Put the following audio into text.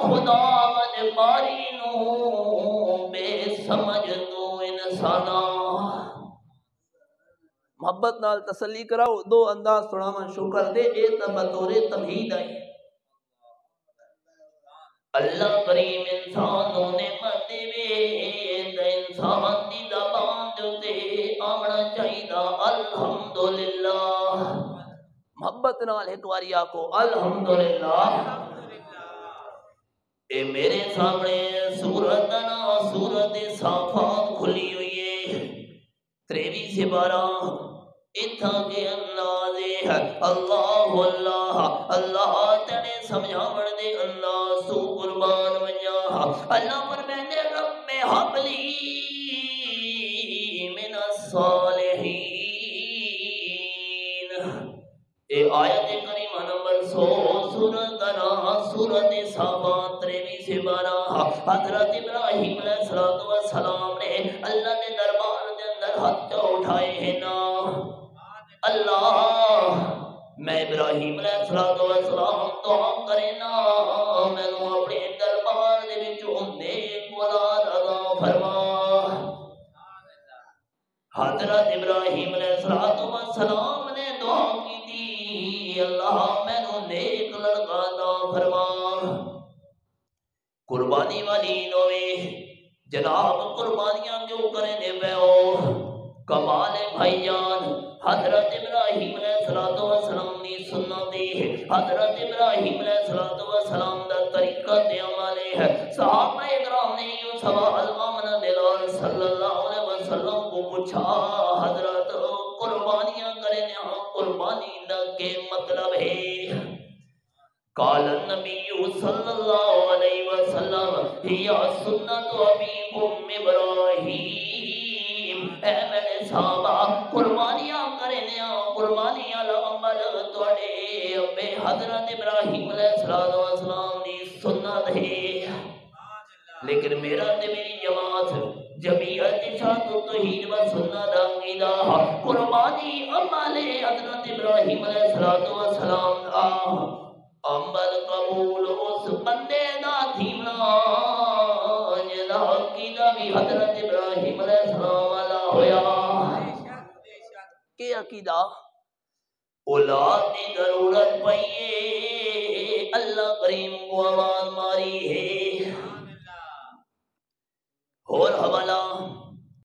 خدا من ماری نو بے سمجھ تو انسانا. محبت نال تسلی کراؤ. دو انداز سناواں شکر دے. اے بطور تمہید آئی. اللہ کریم انسان نو نعمت دے تے انسان دی زبان دے آمنا چاہیدا الحمدللہ. محبت نال ایک واری آکو الحمدللہ. اے میرے سامنے سورت صافات کھلی ہوئی ہے. 23 سے 12 اتھا کے انداز ہے. اللہ اللہ اللہ تیرے سمجھاون دے اللہ سو قربان ونجا. اللہ فرمائے رب میں حبلی من الصالحین. اے آیت کریمہ نمبر 100 سورت صافات 23 سے 12. حضرت ابراہیم علیہ السلام نے اللہ کے دربار کے اندر ہاتھ اٹھائے ہیں نا. اللہ میں ابراہیم علیہ السلام دعا کرے نا میں اپنے دربار دے وچوں نیک اولاد عطا فرما. حضرت ابراہیم علیہ السلام نے دعا کی تھی اللہ مینوں نیک لڑکا عطا فرما. قربانی والی نوے جناب قربانیاں کیوں کرنے پہ ہو کمال بھائی جان. حضرت ابراہیم علیہ السلام نے سنت دی. حضرت ابراہیم علیہ السلام دا طریقہ تے عمل ہے. صحابہ کرام نے یہ سوال آمنہ بلال صلی اللہ علیہ وسلم کو پوچھا حضرت قربانیاں کرنے قربانی دا کے مطلب ہے. قال النبی صلی اللہ علیہ وسلم یا سنت ابیکم ابراہیم. اے میرے صحابہ قربانیاں کرنے قربانیاں عمل توڑے ابے حضرت ابراہیم علیہ السلام دی سنت ہے. لیکن میرا تے میری جماعت جمعیت اشاعت توحید و سنت عقیدہ قربانی عمل حضرت ابراہیم علیہ السلام عمل قبول اس بندے دا تھیمنا جدا عقیدہ بھی حضرت ابراہیم علیہ السلام والا ہویا. کہ عقیدہ اولاد کی ضرورت پئیے اللہ کریم کو آواز ماری ہے. اور حوالہ